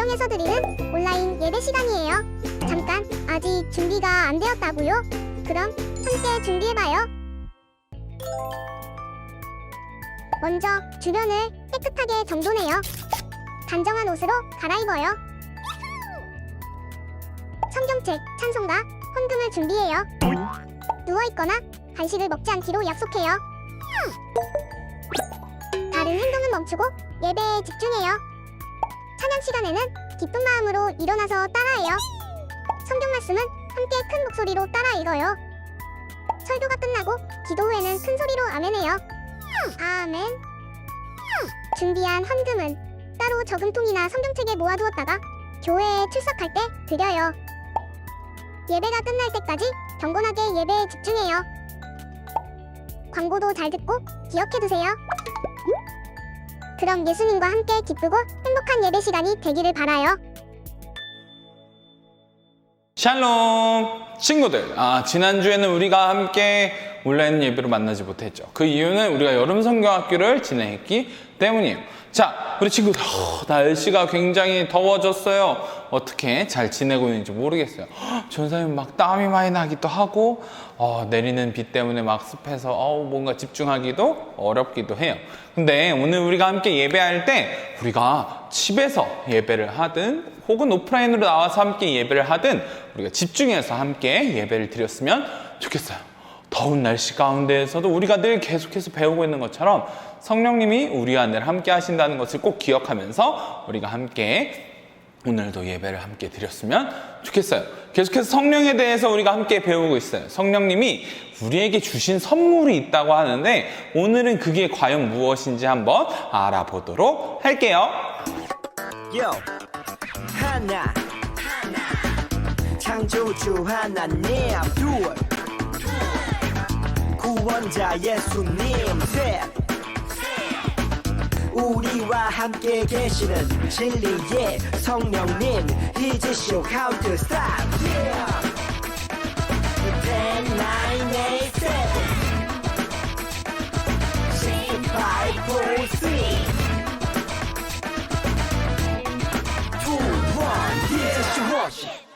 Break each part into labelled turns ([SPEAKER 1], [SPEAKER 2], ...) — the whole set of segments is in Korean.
[SPEAKER 1] 가정에서 드리는 온라인 예배 시간이에요. 잠깐, 아직 준비가 안 되었다고요? 그럼 함께 준비해봐요. 먼저 주변을 깨끗하게 정돈해요. 단정한 옷으로 갈아입어요. 성경책, 찬송가, 헌금을 준비해요. 누워있거나 간식을 먹지 않기로 약속해요. 다른 행동은 멈추고 예배에 집중해요. 찬양 시간에는 기쁜 마음으로 일어나서 따라해요. 성경 말씀은 함께 큰 목소리로 따라 읽어요. 설교가 끝나고 기도 후에는 큰 소리로 아멘해요. 아멘. 준비한 헌금은 따로 저금통이나 성경책에 모아두었다가 교회에 출석할 때 드려요. 예배가 끝날 때까지 경건하게 예배에 집중해요. 광고도 잘 듣고 기억해두세요. 그럼 예수님과 함께 기쁘고 행복한 예배 시간이 되기를 바라요.
[SPEAKER 2] 샬롬 친구들, 지난주에는 우리가 함께 온라인 예배로 만나지 못했죠. 그 이유는 우리가 여름 성경학교를 진행했기 때문이에요. 자, 우리 친구들, 날씨가 굉장히 더워졌어요. 어떻게 잘 지내고 있는지 모르겠어요. 전사님 막 땀이 많이 나기도 하고 내리는 비 때문에 막 습해서 뭔가 집중하기도 어렵기도 해요. 근데 오늘 우리가 함께 예배할 때 우리가 집에서 예배를 하든 혹은 오프라인으로 나와서 함께 예배를 하든 우리가 집중해서 함께 예배를 드렸으면 좋겠어요. 더운 날씨 가운데에서도 우리가 늘 계속해서 배우고 있는 것처럼 성령님이 우리와 늘 함께 하신다는 것을 꼭 기억하면서 우리가 함께 오늘도 예배를 함께 드렸으면 좋겠어요. 계속해서 성령에 대해서 우리가 함께 배우고 있어요. 성령님이 우리에게 주신 선물이 있다고 하는데 오늘은 그게 과연 무엇인지 한번 알아보도록 할게요.
[SPEAKER 3] Yo, 하나 창조주 하나님 둘 구원자 예수님 셋 우리와 함께 계시는 진리의 성령님 He's show how to stop yeah 10, 9, 8, 7 6, 5, 4, 3 2, 1 He's show worship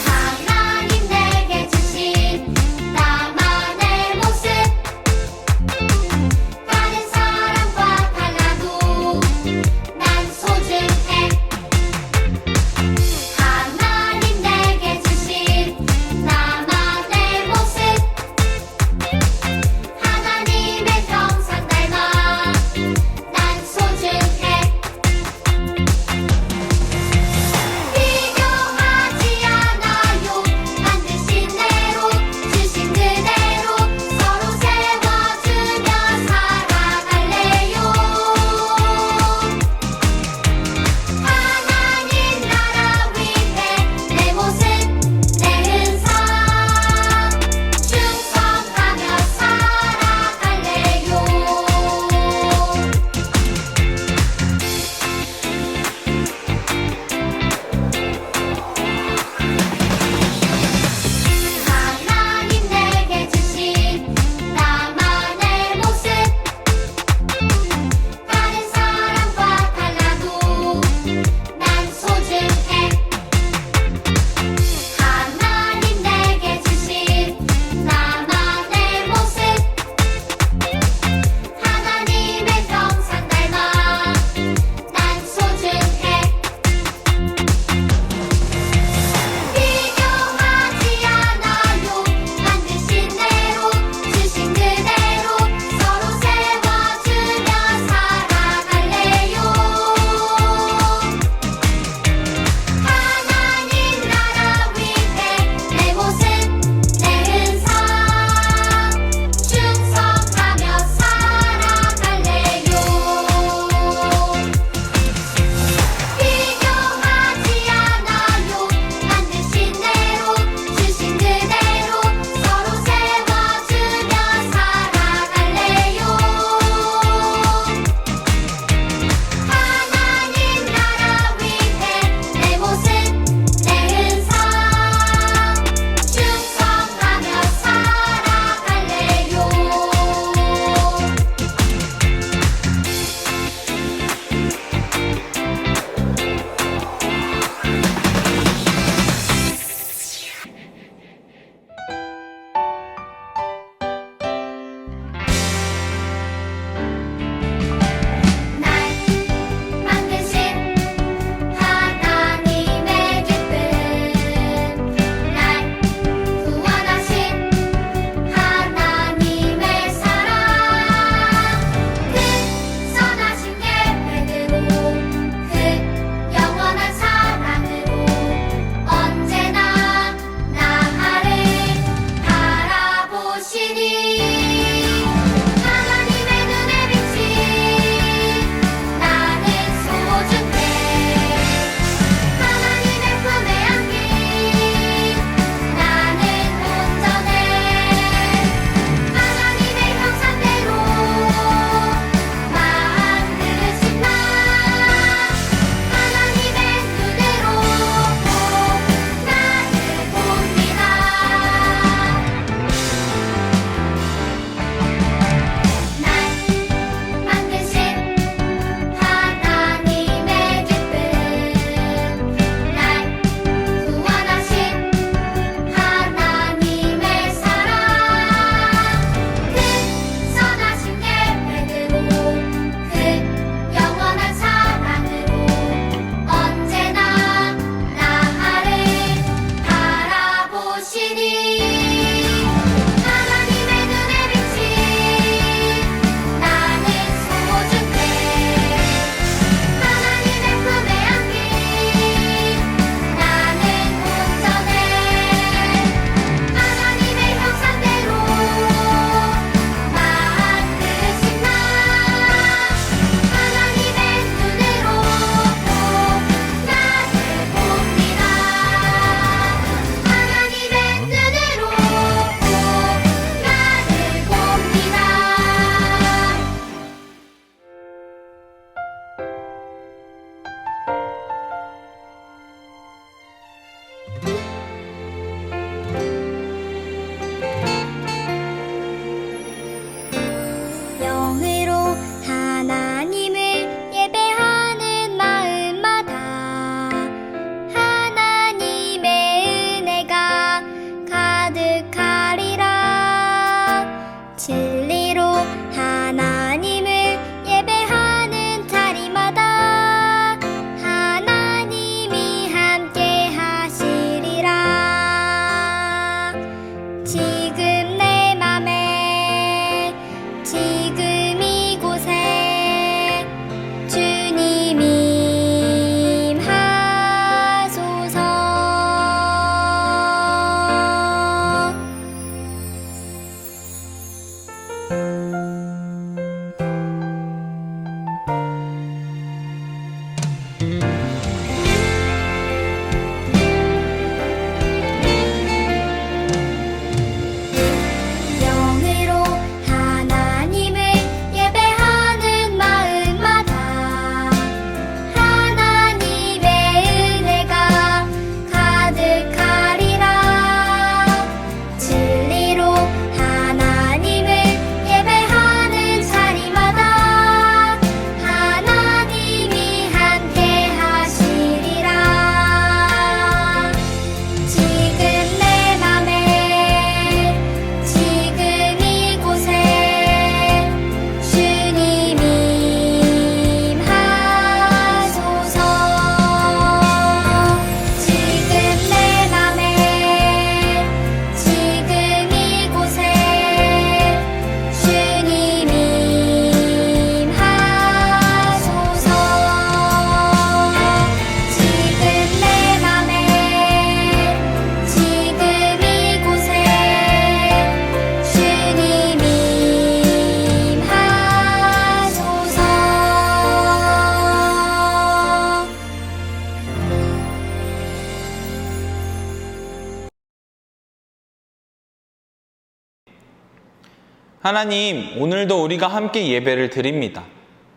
[SPEAKER 4] 하나님 내게 주신 나만의 모습
[SPEAKER 2] 하나님, 오늘도 우리가 함께 예배를 드립니다.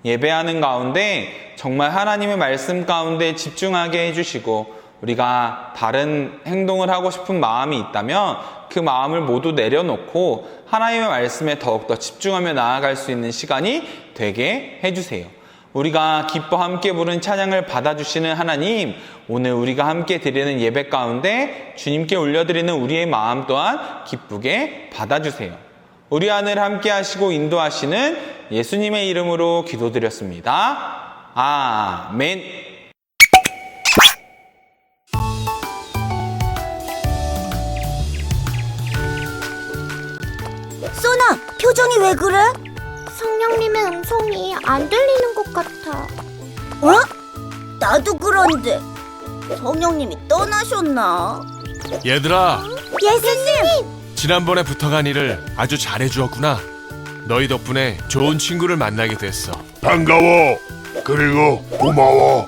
[SPEAKER 2] 예배하는 가운데 정말 하나님의 말씀 가운데 집중하게 해주시고 우리가 다른 행동을 하고 싶은 마음이 있다면 그 마음을 모두 내려놓고 하나님의 말씀에 더욱더 집중하며 나아갈 수 있는 시간이 되게 해주세요. 우리가 기뻐 함께 부른 찬양을 받아주시는 하나님, 오늘 우리가 함께 드리는 예배 가운데 주님께 올려드리는 우리의 마음 또한 기쁘게 받아주세요. 우리 안을 함께 하시고 인도하시는 예수님의 이름으로 기도드렸습니다. 아멘.
[SPEAKER 4] 써나, 표정이 왜 그래?
[SPEAKER 1] 성령님의 음성이 안 들리는 것 같아.
[SPEAKER 4] 어? 나도 그런데 성령님이 떠나셨나?
[SPEAKER 5] 얘들아,
[SPEAKER 4] 예수님!
[SPEAKER 5] 지난번에 붙어간 일을 아주 잘해주었구나. 너희 덕분에 좋은 친구를 만나게 됐어.
[SPEAKER 6] 반가워. 그리고 고마워.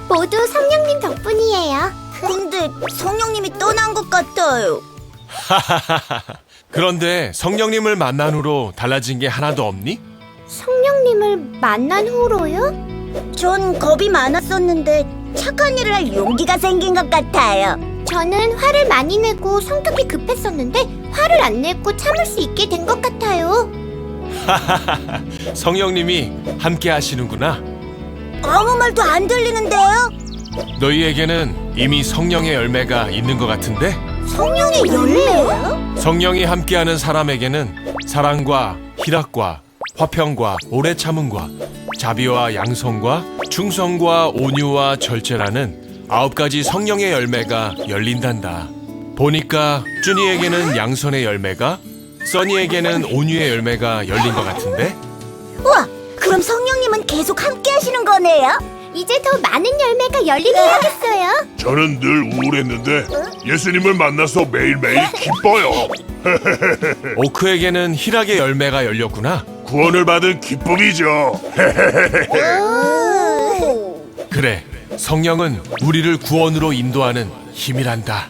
[SPEAKER 1] 모두 성령님 덕분이에요.
[SPEAKER 4] 근데 성령님이 떠난 것 같아요.
[SPEAKER 5] 그런데 성령님을 만난 후로 달라진 게 하나도 없니?
[SPEAKER 1] 성령님을 만난 후로요?
[SPEAKER 4] 전 겁이 많았었는데 착한 일을 할 용기가 생긴 것 같아요.
[SPEAKER 1] 저는 화를 많이 내고 성격이 급했었는데 화를 안 내고 참을 수 있게 된 것 같아요.
[SPEAKER 5] 성령님이 함께 하시는구나.
[SPEAKER 4] 아무 말도 안 들리는데요?
[SPEAKER 5] 너희에게는 이미 성령의 열매가 있는 것 같은데?
[SPEAKER 4] 성령의 열매요?
[SPEAKER 5] 성령이 함께하는 사람에게는 사랑과 희락과 화평과 오래 참음과 자비와 양성과 충성과 온유와 절제라는 9가지 성령의 열매가 열린단다. 보니까 쭈니에게는 양선의 열매가, 써니에게는 온유의 열매가 열린 것 같은데?
[SPEAKER 4] 우와, 그럼 성령님은 계속 함께 하시는 거네요?
[SPEAKER 1] 이제 더 많은 열매가 열리게 해야겠어요.
[SPEAKER 6] 저는 늘 우울했는데 예수님을 만나서 매일매일 기뻐요.
[SPEAKER 5] 오크에게는 희락의 열매가 열렸구나.
[SPEAKER 6] 구원을 받은 기쁨이죠.
[SPEAKER 5] 그래, 성령은 우리를 구원으로 인도하는 힘이란다.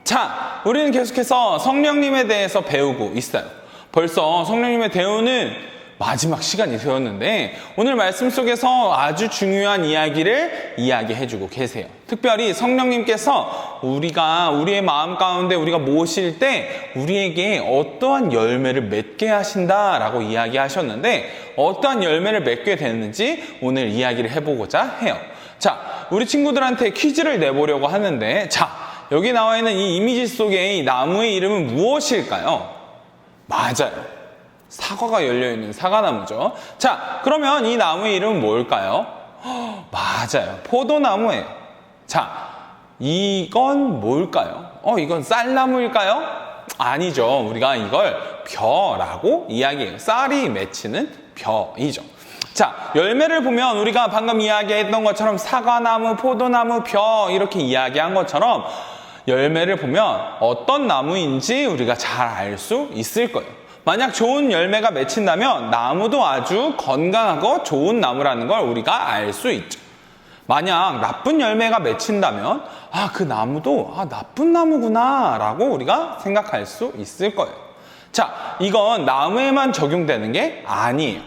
[SPEAKER 2] 자, 우리는 계속해서 성령님에 대해서 배우고 있어요. 벌써 성령님의 대우는 마지막 시간이 되었는데 오늘 말씀 속에서 아주 중요한 이야기를 이야기해주고 계세요. 특별히 성령님께서 우리의 마음 가운데 우리가 모실 때 우리에게 어떠한 열매를 맺게 하신다라고 이야기하셨는데 어떠한 열매를 맺게 되는지 오늘 이야기를 해보고자 해요. 자, 우리 친구들한테 퀴즈를 내보려고 하는데 자, 여기 나와 있는 이 이미지 속에 이 나무의 이름은 무엇일까요? 맞아요. 사과가 열려있는 사과나무죠. 자, 그러면 이 나무의 이름은 뭘까요? 맞아요. 포도나무예요. 자, 이건 뭘까요? 이건 쌀나무일까요? 아니죠. 우리가 이걸 벼라고 이야기해요. 쌀이 맺히는 벼이죠. 자, 열매를 보면 우리가 방금 이야기했던 것처럼 사과나무, 포도나무, 벼 이렇게 이야기한 것처럼 열매를 보면 어떤 나무인지 우리가 잘 알 수 있을 거예요. 만약 좋은 열매가 맺힌다면 나무도 아주 건강하고 좋은 나무라는 걸 우리가 알 수 있죠. 만약 나쁜 열매가 맺힌다면 그 나무도 나쁜 나무구나 라고 우리가 생각할 수 있을 거예요. 자, 이건 나무에만 적용되는 게 아니에요.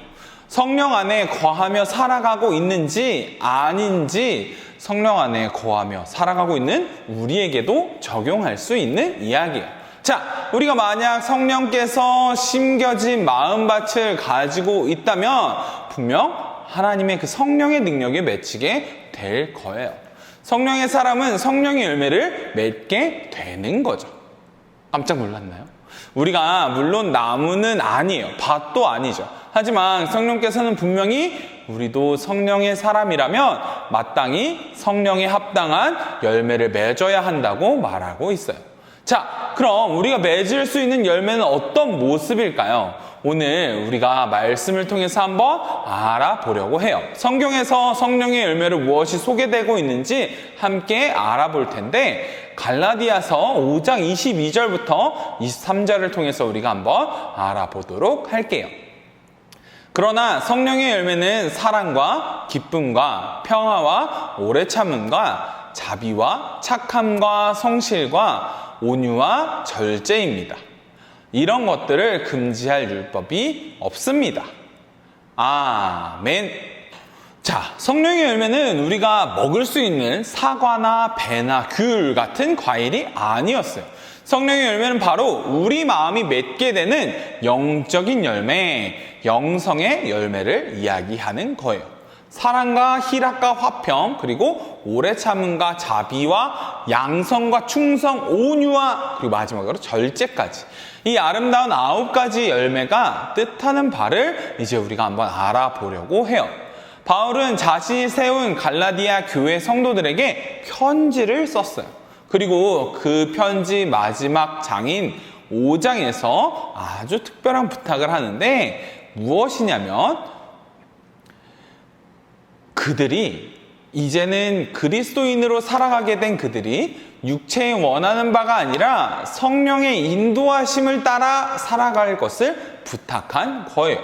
[SPEAKER 2] 성령 안에 거하며 살아가고 있는지 아닌지 성령 안에 거하며 살아가고 있는 우리에게도 적용할 수 있는 이야기예요. 자, 우리가 만약 성령께서 심겨진 마음밭을 가지고 있다면 분명 하나님의 그 성령의 능력에 맺히게 될 거예요. 성령의 사람은 성령의 열매를 맺게 되는 거죠. 깜짝 놀랐나요? 우리가 물론 나무는 아니에요. 밭도 아니죠. 하지만 성령께서는 분명히 우리도 성령의 사람이라면 마땅히 성령에 합당한 열매를 맺어야 한다고 말하고 있어요. 자, 그럼 우리가 맺을 수 있는 열매는 어떤 모습일까요? 오늘 우리가 말씀을 통해서 한번 알아보려고 해요. 성경에서 성령의 열매로 무엇이 소개되고 있는지 함께 알아볼 텐데 갈라디아서 5장 22절부터 23절을 통해서 우리가 한번 알아보도록 할게요. 그러나 성령의 열매는 사랑과 기쁨과 평화와 오래 참음과 자비와 착함과 성실과 온유와 절제입니다. 이런 것들을 금지할 율법이 없습니다. 아멘. 자, 성령의 열매는 우리가 먹을 수 있는 사과나 배나 귤 같은 과일이 아니었어요. 성령의 열매는 바로 우리 마음이 맺게 되는 영적인 열매, 영성의 열매를 이야기하는 거예요. 사랑과 희락과 화평, 그리고 오래 참음과 자비와 양성과 충성, 온유와 그리고 마지막으로 절제까지, 이 아름다운 9가지 열매가 뜻하는 바를 이제 우리가 한번 알아보려고 해요. 바울은 자신이 세운 갈라디아 교회 성도들에게 편지를 썼어요. 그리고 그 편지 마지막 장인 5장에서 아주 특별한 부탁을 하는데 무엇이냐면, 그들이 이제는 그리스도인으로 살아가게 된 그들이 육체에 원하는 바가 아니라 성령의 인도하심을 따라 살아갈 것을 부탁한 거예요.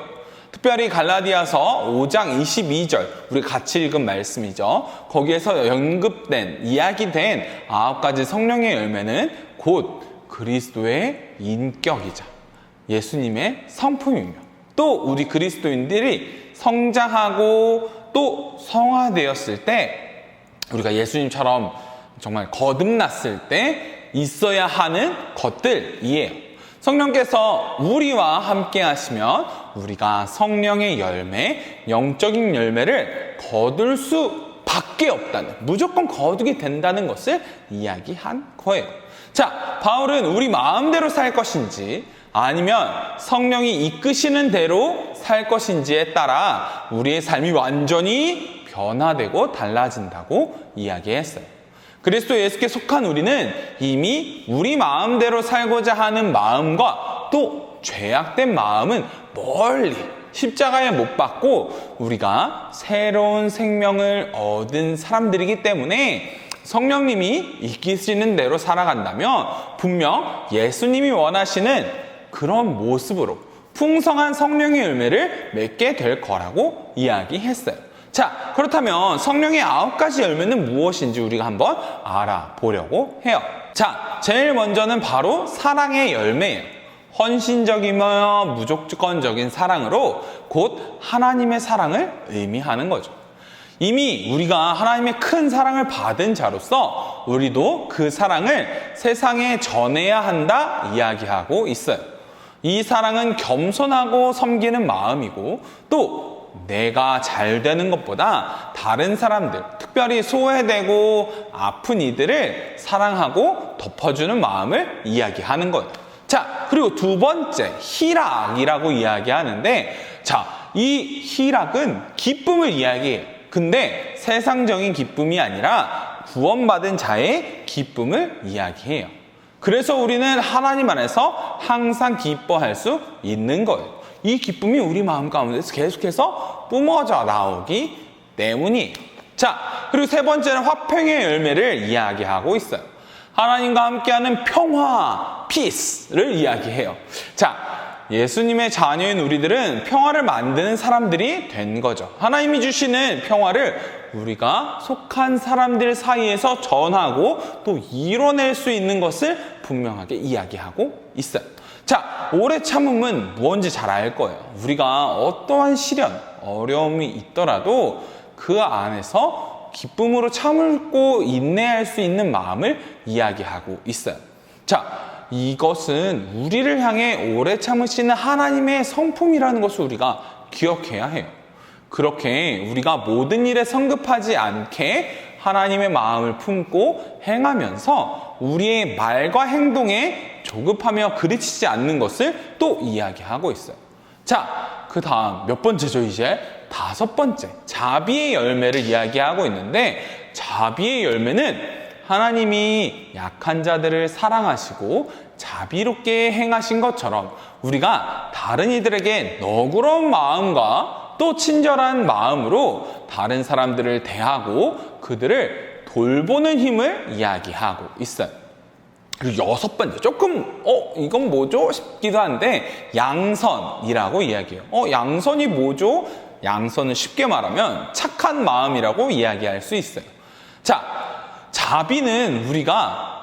[SPEAKER 2] 특별히 갈라디아서 5장 22절, 우리 같이 읽은 말씀이죠. 거기에서 언급된, 이야기된 9가지 성령의 열매는 곧 그리스도의 인격이자 예수님의 성품이며, 또 우리 그리스도인들이 성장하고 또 성화되었을 때, 우리가 예수님처럼 정말 거듭났을 때 있어야 하는 것들이에요. 성령께서 우리와 함께 하시면 우리가 성령의 열매, 영적인 열매를 거둘 수밖에 없다는, 무조건 거두게 된다는 것을 이야기한 거예요. 자, 바울은 우리 마음대로 살 것인지 아니면 성령이 이끄시는 대로 살 것인지에 따라 우리의 삶이 완전히 변화되고 달라진다고 이야기했어요. 그리스도 예수께 속한 우리는 이미 우리 마음대로 살고자 하는 마음과 또 죄악된 마음은 멀리 십자가에 못 박고 우리가 새로운 생명을 얻은 사람들이기 때문에 성령님이 이끄시는 대로 살아간다면 분명 예수님이 원하시는 그런 모습으로 풍성한 성령의 열매를 맺게 될 거라고 이야기했어요. 자, 그렇다면 성령의 9가지 열매는 무엇인지 우리가 한번 알아보려고 해요. 자, 제일 먼저는 바로 사랑의 열매예요. 헌신적이며 무조건적인 사랑으로 곧 하나님의 사랑을 의미하는 거죠. 이미 우리가 하나님의 큰 사랑을 받은 자로서 우리도 그 사랑을 세상에 전해야 한다 이야기하고 있어요. 이 사랑은 겸손하고 섬기는 마음이고, 또 내가 잘 되는 것보다 다른 사람들, 특별히 소외되고 아픈 이들을 사랑하고 덮어주는 마음을 이야기하는 거예요. 자, 그리고 두 번째, 희락이라고 이야기하는데, 자, 이 희락은 기쁨을 이야기해요. 근데 세상적인 기쁨이 아니라 구원받은 자의 기쁨을 이야기해요. 그래서 우리는 하나님 안에서 항상 기뻐할 수 있는 거예요. 이 기쁨이 우리 마음 가운데서 계속해서 뿜어져 나오기 때문이에요. 자, 그리고 세 번째는 화평의 열매를 이야기하고 있어요. 하나님과 함께하는 평화, 피스를 이야기해요. 자, 예수님의 자녀인 우리들은 평화를 만드는 사람들이 된 거죠. 하나님이 주시는 평화를 우리가 속한 사람들 사이에서 전하고 또 이뤄낼 수 있는 것을 분명하게 이야기하고 있어요. 자, 오래 참음은 뭔지 잘 알 거예요. 우리가 어떠한 시련, 어려움이 있더라도 그 안에서 기쁨으로 참고 인내할 수 있는 마음을 이야기하고 있어요. 자, 이것은 우리를 향해 오래 참으시는 하나님의 성품이라는 것을 우리가 기억해야 해요. 그렇게 우리가 모든 일에 성급하지 않게 하나님의 마음을 품고 행하면서 우리의 말과 행동에 조급하며 그르치지 않는 것을 또 이야기하고 있어요. 자, 그 다음 몇 번째죠? 이제 5번째, 자비의 열매를 이야기하고 있는데, 자비의 열매는 하나님이 약한 자들을 사랑하시고 자비롭게 행하신 것처럼 우리가 다른 이들에게 너그러운 마음과 또 친절한 마음으로 다른 사람들을 대하고 그들을 돌보는 힘을 이야기하고 있어요. 그리고 6번째, 조금 이건 뭐죠? 싶기도 한데 양선이라고 이야기해요. 양선이 뭐죠? 양선은 쉽게 말하면 착한 마음이라고 이야기할 수 있어요. 자, 자비는 우리가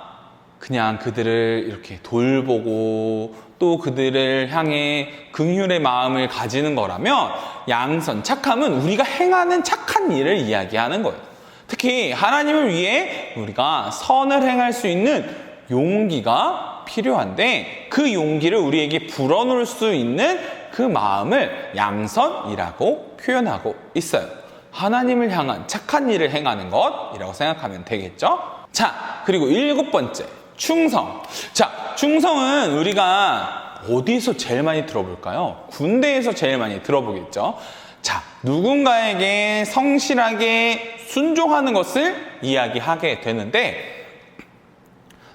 [SPEAKER 2] 그냥 그들을 이렇게 돌보고 또 그들을 향해 긍휼의 마음을 가지는 거라면 양선, 착함은 우리가 행하는 착한 일을 이야기하는 거예요. 특히 하나님을 위해 우리가 선을 행할 수 있는 용기가 필요한데 그 용기를 우리에게 불어넣을 수 있는 그 마음을 양선이라고 표현하고 있어요. 하나님을 향한 착한 일을 행하는 것이라고 생각하면 되겠죠? 자, 그리고 7번째, 충성. 자, 충성은 우리가 어디서 제일 많이 들어볼까요? 군대에서 제일 많이 들어보겠죠? 자, 누군가에게 성실하게 순종하는 것을 이야기하게 되는데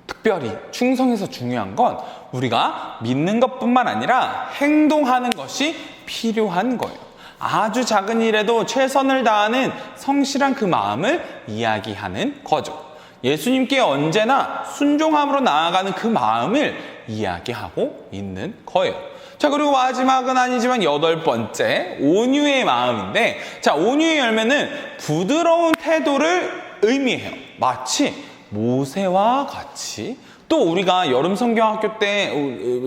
[SPEAKER 2] 특별히 충성에서 중요한 건 우리가 믿는 것뿐만 아니라 행동하는 것이 필요한 거예요. 아주 작은 일에도 최선을 다하는 성실한 그 마음을 이야기하는 거죠. 예수님께 언제나 순종함으로 나아가는 그 마음을 이야기하고 있는 거예요. 자, 그리고 마지막은 아니지만 8번째, 온유의 마음인데, 자, 온유의 열매는 부드러운 태도를 의미해요. 마치 모세와 같이. 또 우리가 여름 성경학교 때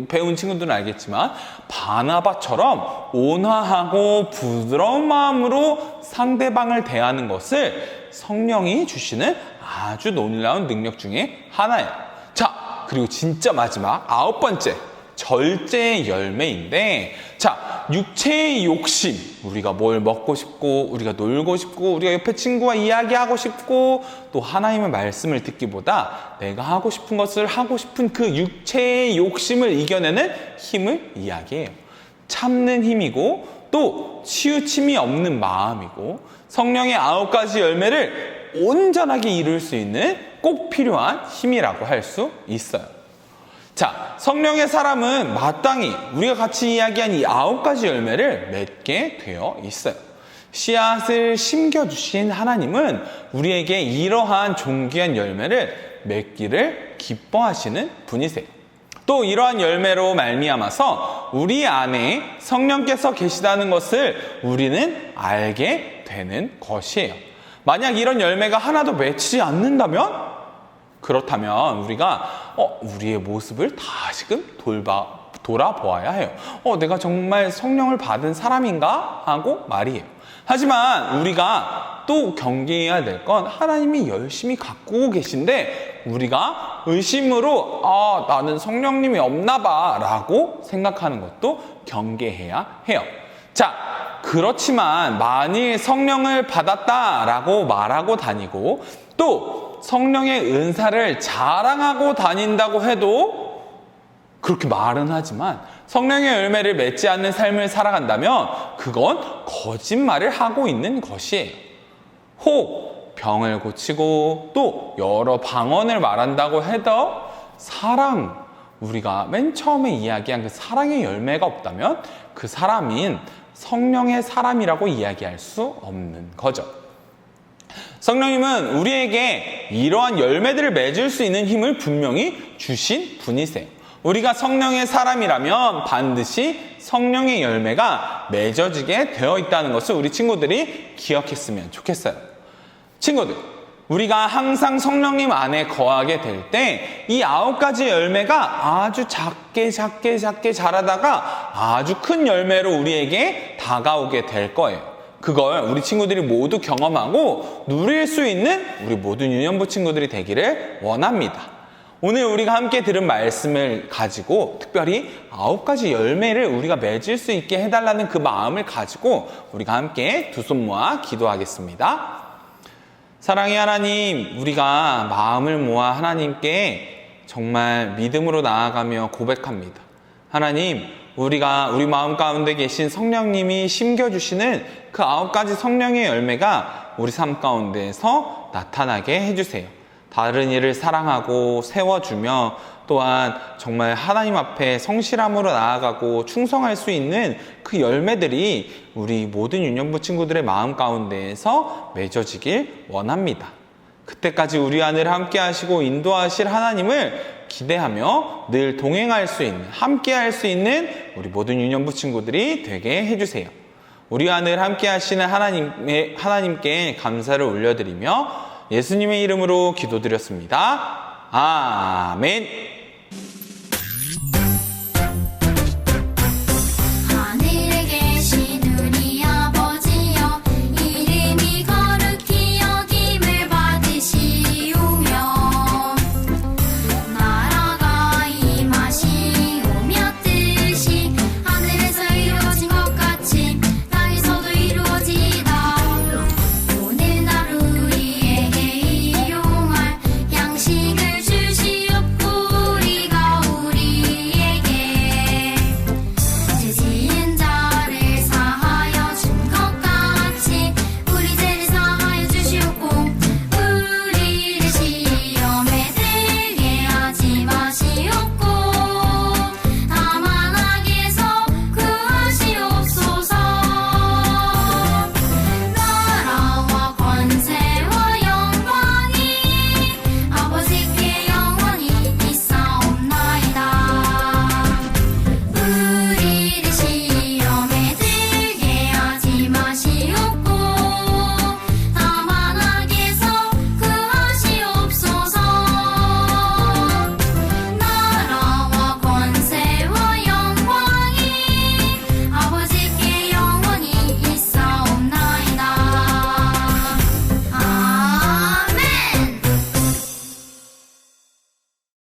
[SPEAKER 2] 배운 친구들은 알겠지만 바나바처럼 온화하고 부드러운 마음으로 상대방을 대하는 것을 성령이 주시는 아주 놀라운 능력 중에 하나예요. 자, 그리고 진짜 마지막 9번째, 절제의 열매인데, 자, 육체의 욕심, 우리가 뭘 먹고 싶고 우리가 놀고 싶고 우리가 옆에 친구와 이야기하고 싶고 또 하나님의 말씀을 듣기보다 내가 하고 싶은 것을 하고 싶은 그 육체의 욕심을 이겨내는 힘을 이야기해요. 참는 힘이고 또 치우침이 없는 마음이고 성령의 9가지 열매를 온전하게 이룰 수 있는 꼭 필요한 힘이라고 할 수 있어요. 자, 성령의 사람은 마땅히 우리가 같이 이야기한 이 9가지 열매를 맺게 되어 있어요. 씨앗을 심겨주신 하나님은 우리에게 이러한 존귀한 열매를 맺기를 기뻐하시는 분이세요. 또 이러한 열매로 말미암아서 우리 안에 성령께서 계시다는 것을 우리는 알게 되는 것이에요. 만약 이런 열매가 하나도 맺히지 않는다면 그렇다면 우리가 우리의 모습을 다시금 돌아보아야 해요. 내가 정말 성령을 받은 사람인가? 하고 말이에요. 하지만 우리가 또 경계해야 될 건 하나님이 열심히 가꾸고 계신데 우리가 의심으로 나는 성령님이 없나 봐 라고 생각하는 것도 경계해야 해요. 자, 그렇지만 만일 성령을 받았다라고 말하고 다니고 또 성령의 은사를 자랑하고 다닌다고 해도 그렇게 말은 하지만 성령의 열매를 맺지 않는 삶을 살아간다면 그건 거짓말을 하고 있는 것이에요. 혹 병을 고치고 또 여러 방언을 말한다고 해도 사랑, 우리가 맨 처음에 이야기한 그 사랑의 열매가 없다면 그 사람인 성령의 사람이라고 이야기할 수 없는 거죠. 성령님은 우리에게 이러한 열매들을 맺을 수 있는 힘을 분명히 주신 분이세요. 우리가 성령의 사람이라면 반드시 성령의 열매가 맺어지게 되어 있다는 것을 우리 친구들이 기억했으면 좋겠어요. 친구들, 우리가 항상 성령님 안에 거하게 될 때 이 9가지 열매가 아주 작게 자라다가 아주 큰 열매로 우리에게 다가오게 될 거예요. 그걸 우리 친구들이 모두 경험하고 누릴 수 있는 우리 모든 유년부 친구들이 되기를 원합니다. 오늘 우리가 함께 들은 말씀을 가지고 특별히 9가지 열매를 우리가 맺을 수 있게 해달라는 그 마음을 가지고 우리가 함께 두 손 모아 기도하겠습니다. 사랑의 하나님, 우리가 마음을 모아 하나님께 정말 믿음으로 나아가며 고백합니다. 하나님, 우리가 우리 마음 가운데 계신 성령님이 심겨주시는 그 9가지 성령의 열매가 우리 삶 가운데에서 나타나게 해주세요. 다른 이를 사랑하고 세워주며 또한 정말 하나님 앞에 성실함으로 나아가고 충성할 수 있는 그 열매들이 우리 모든 유년부 친구들의 마음 가운데에서 맺어지길 원합니다. 그때까지 우리 안을 함께 하시고 인도하실 하나님을 기대하며 늘 동행할 수 있는, 함께 할 수 있는 우리 모든 유년부 친구들이 되게 해주세요. 우리 안을 함께 하시는 하나님께 감사를 올려드리며 예수님의 이름으로 기도드렸습니다. 아멘.